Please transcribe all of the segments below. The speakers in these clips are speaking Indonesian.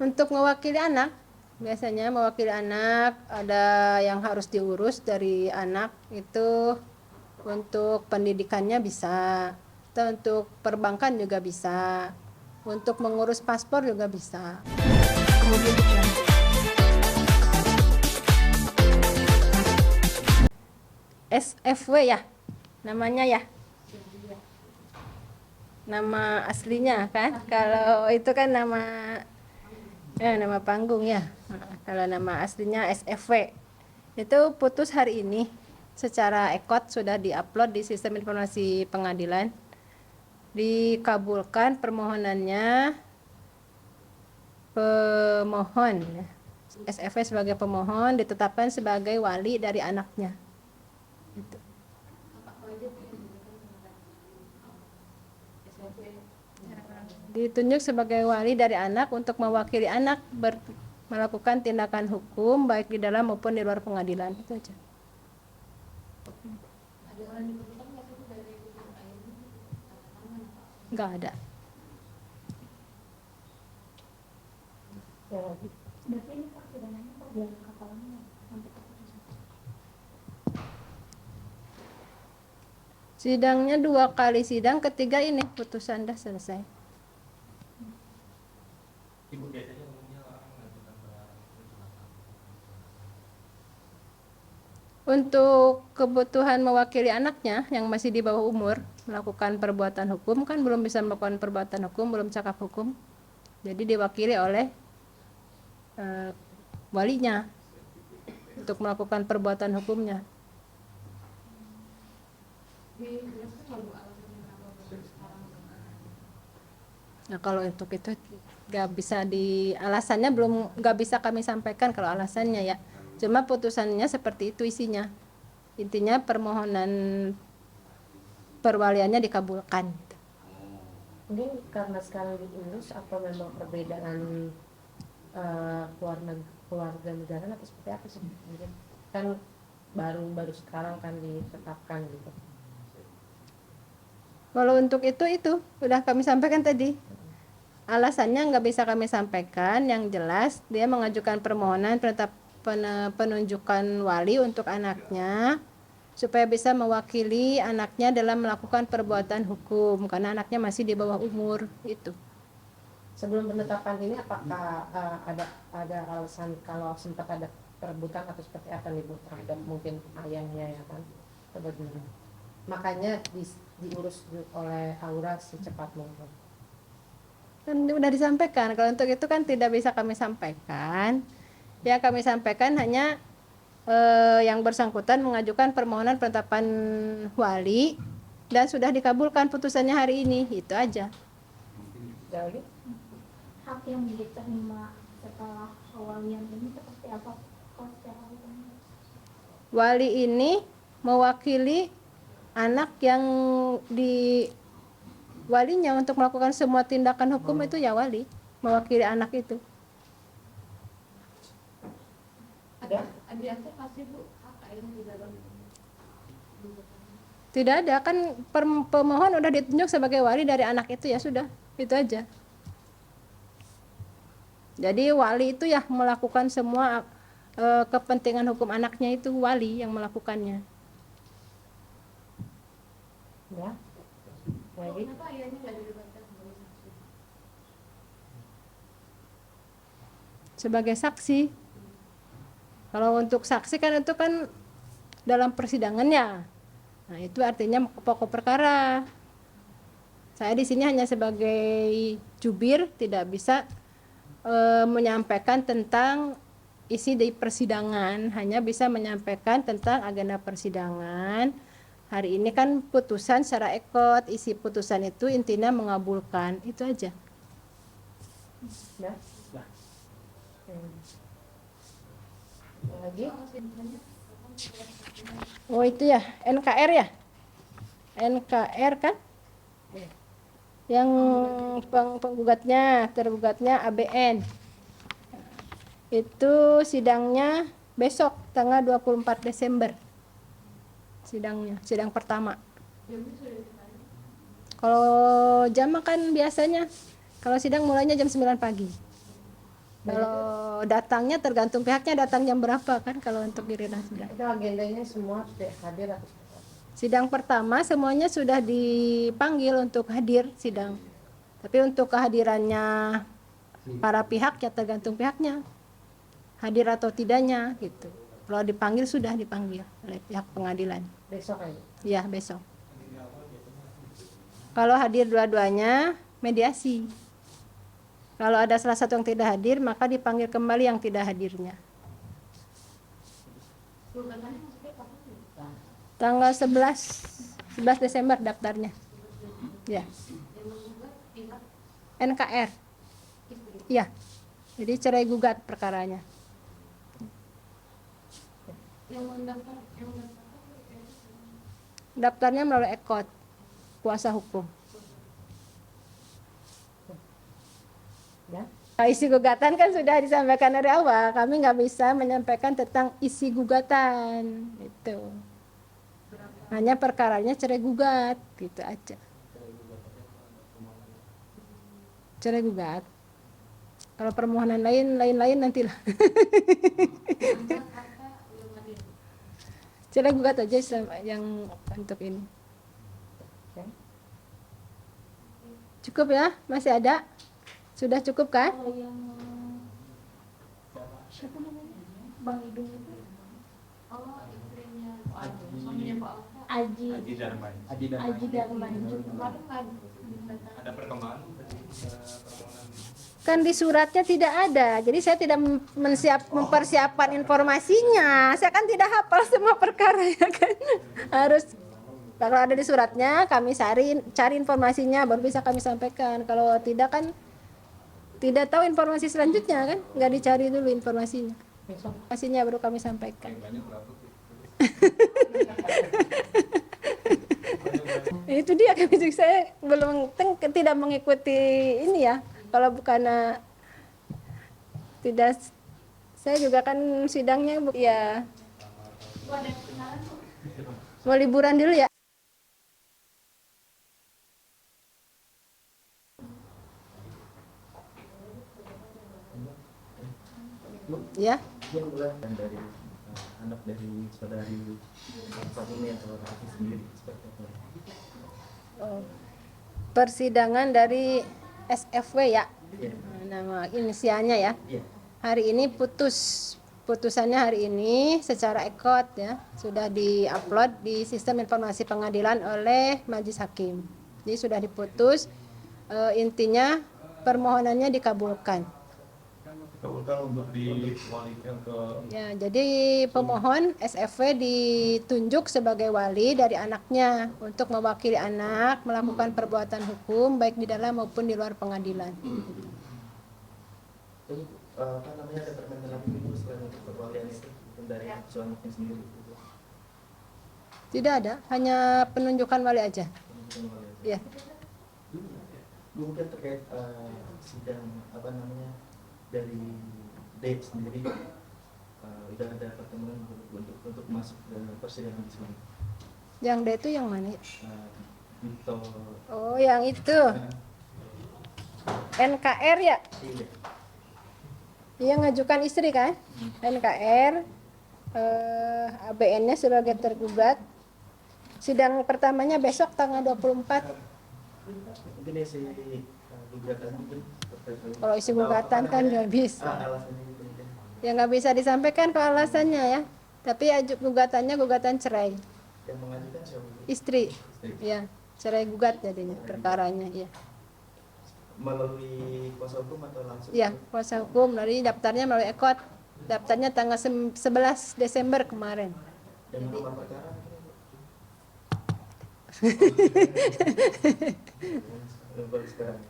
Untuk mewakili anak, biasanya mewakili anak ada yang harus diurus dari anak itu untuk pendidikannya bisa, atau untuk perbankan juga bisa, untuk mengurus paspor juga bisa. SFW ya, namanya ya. Nama aslinya kan, kalau itu kan nama panggung ya. Kalau nama aslinya SFW itu putus hari ini secara ekot sudah diupload di sistem informasi pengadilan, dikabulkan permohonannya pemohon ya. SFW sebagai pemohon ditetapkan sebagai wali dari anaknya gitu. Ditunjuk sebagai wali dari anak untuk mewakili anak melakukan tindakan hukum baik di dalam maupun di luar pengadilan, itu aja. Nggak ada. Berarti ini Pak pidananya Pak di kapalnya sampai keputusan. Sidangnya 2 kali sidang, ketiga ini putusan dah selesai. Ibu biasanya umumnya orang mengajukan Untuk kebutuhan mewakili anaknya yang masih di bawah umur melakukan perbuatan hukum, kan belum bisa melakukan perbuatan hukum, belum cakap hukum, jadi diwakili oleh walinya untuk melakukan perbuatan hukumnya. Nah kalau untuk itu nggak bisa alasannya belum nggak bisa kami sampaikan kalau alasannya ya. Cuma putusannya seperti itu isinya. Intinya permohonan perwaliannya dikabulkan. Mungkin karena sekarang diurus atau memang perbedaan keluarga negara atau seperti apa sih? Mungkin kan baru sekarang kan ditetapkan gitu. Kalau untuk itu udah kami sampaikan tadi. Alasannya nggak bisa kami sampaikan, yang jelas dia mengajukan permohonan penunjukan wali untuk anaknya supaya bisa mewakili anaknya dalam melakukan perbuatan hukum karena anaknya masih di bawah umur itu. Sebelum penetapan ini apakah ada alasan kalau sempat ada perebutan atau seperti apa nih Bu terhadap mungkin ayahnya ya kan? Bagaimana? Makanya diurus oleh Aura secepat mungkin. Kan udah disampaikan, kalau untuk itu kan tidak bisa kami sampaikan. Yang kami sampaikan hanya yang bersangkutan mengajukan permohonan penetapan wali dan sudah dikabulkan putusannya hari ini, itu aja. Jadi Hak yang diterima setelah awalian ini seperti apa? Wali ini mewakili anak yang walinya untuk melakukan semua tindakan hukum itu ya wali, mewakili anak itu. Ada pasti Bu hak ayahnya di dalam Tidak ada, kan pemohon udah ditunjuk sebagai wali dari anak itu, ya sudah, itu aja. Jadi wali itu ya melakukan semua kepentingan hukum anaknya, itu wali yang melakukannya. ya. Lagi kenapa ayahnya nggak dilibatkan sebagai saksi? Sebagai saksi. Kalau untuk saksi kan itu kan dalam persidangannya. Nah, itu artinya pokok perkara. Saya di sini hanya sebagai jubir, tidak bisa menyampaikan tentang isi dari persidangan, hanya bisa menyampaikan tentang agenda persidangan. Hari ini kan putusan secara ekot, isi putusan itu intinya mengabulkan, itu aja. ya. Lagi Oh itu ya, NKR ya? NKR kan? Yang tergugatnya ABN. Itu sidangnya besok tanggal 24 Desember. Sidang pertama. Kalau jam kan biasanya, kalau sidang mulainya jam 9 pagi. Kalau datangnya tergantung pihaknya datang jam berapa kan kalau untuk giliran sidang. Itu agendanya semua sudah hadir atau seperti apa? Sidang pertama semuanya sudah dipanggil untuk hadir sidang. Tapi untuk kehadirannya para pihak ya tergantung pihaknya. Hadir atau tidaknya gitu. Kalau dipanggil sudah dipanggil oleh pihak pengadilan. Besok aja. Ya, besok. Kalau hadir dua-duanya mediasi. Kalau ada salah satu yang tidak hadir, maka dipanggil kembali yang tidak hadirnya. Gugatannya maksudnya kapan? Tanggal 11 Desember daftarnya. Ya, Yang menggugat pihak NKR. istri. Ya. Jadi cerai gugat perkaranya. Yang mendaftar Daftarnya melalui EKOT, kuasa hukum. Ya. Nah, isi gugatan kan sudah disampaikan dari awal. Kami nggak bisa menyampaikan tentang isi gugatan. Itu. Hanya perkaranya cerai gugat, gitu aja. Cerai gugat. Kalau permohonan lain nantilah. Cerai gugat aja yang untuk ini. Oke. Cukup ya? Masih ada? Sudah cukup kan? Kalau yang siapa namanya? Bang Idung itu Oh, istrinya Pak Alfa, suaminya Pak Alfa. Aji Haji Darman. Aji Darman. Kemarin nggak Ada perkembangan tadi permohonan. Kan di suratnya tidak ada. Jadi saya tidak mempersiapkan informasinya. Saya kan tidak hafal semua perkara ya kan. Harus kalau ada di suratnya kami cari informasinya baru bisa kami sampaikan. Kalau tidak kan tidak tahu informasi selanjutnya kan. Nggak dicari dulu informasinya. Besok. Informasinya baru kami sampaikan. Banyak berapa? Itu dia kami juga saya belum tidak mengikuti ini ya. Kalau bukan tidak saya juga kan sidangnya ya mau liburan dulu ya. Ya. Yang bukan dari anak dari saudari saat ini atau laki sendiri seperti apa? Oh, persidangan dari SFW ya. Iya. Nama inisialnya ya. Iya. Hari ini putusannya hari ini secara ekot ya sudah diupload di sistem informasi pengadilan oleh majelis hakim. Jadi sudah diputus, intinya permohonannya dikabulkan. Kabulkan untuk diwalikan ke Ya, jadi pemohon SFW ditunjuk sebagai wali dari anaknya untuk mewakili anak melakukan perbuatan hukum baik di dalam maupun di luar pengadilan. Jadi apa namanya ada permintaan lagi ibu selain untuk perwalian itu dari suaminya sendiri? Tidak ada, hanya penunjukan wali aja. Ya. Bu, mungkin terkait sidang apa namanya dari D sendiri udah ada pertemuan untuk masuk ke persidangan di sini. Yang D itu yang mana? Dito. Oh, yang itu. NKR ya? Iya. Dia ngajukan istri kan? NKR, ABN-nya sebagai tergugat. Sidang pertamanya besok tanggal 24. Mungkin isi gugatan mungkin Kalau isi gugatan kan nggak bisa. alasannya gitu mungkin. Ya nggak bisa disampaikan kalau alasannya ya. Tapi gugatannya gugatan cerai. Yang mengajukan siapa? Istri. Ya, cerai gugat jadinya perkaranya ya. Melalui kuasa hukum atau langsung? Ya, kuasa hukum dari daftarnya melalui ekot. Daftarnya tanggal 11 Desember kemarin. Dan nomor perkara? Baru sekarang.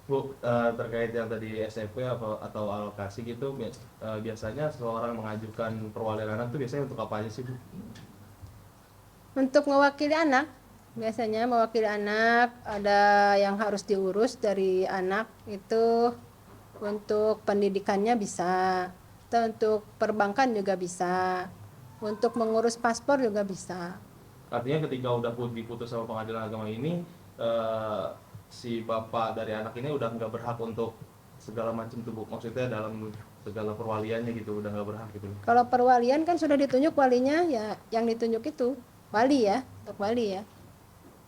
Bu, terkait yang tadi SFW atau alokasi gitu, biasanya seorang mengajukan perwalian anak itu biasanya untuk apa aja sih, Bu? Untuk mewakili anak, biasanya mewakili anak ada yang harus diurus dari anak itu untuk pendidikannya bisa, atau untuk perbankan juga bisa, untuk mengurus paspor juga bisa. Artinya ketika udah diputus sama pengadilan agama ini, si bapak dari anak ini udah nggak berhak untuk segala macam tuh Bu, maksudnya dalam segala perwaliannya gitu udah nggak berhak gitu. Kalau perwalian kan sudah ditunjuk walinya, ya yang ditunjuk itu wali ya, untuk wali ya.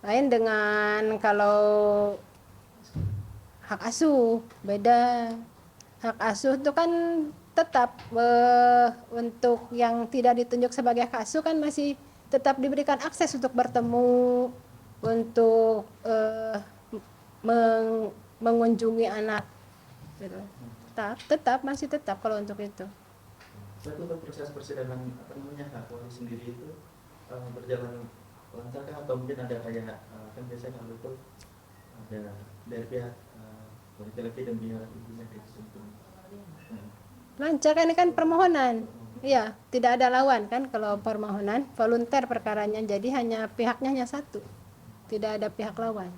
Lain dengan kalau hak asuh, beda. Hak asuh itu kan tetap untuk yang tidak ditunjuk sebagai hak asuh kan masih tetap diberikan akses untuk bertemu, untuk mengunjungi anak gitu. Tetap masih tetap kalau untuk itu. Berarti untuk proses persidangan apa namanya hak wali sendiri itu berjalan lancar kah, atau mungkin ada kayak kan biasanya kalau itu ada dari pihak laki-laki dan pihak ibunya kayak gitu. Lancar kan, ini kan permohonan. Iya, tidak ada lawan kan kalau permohonan, volunteer perkaranya, jadi hanya pihaknya hanya satu. Tidak ada pihak lawan.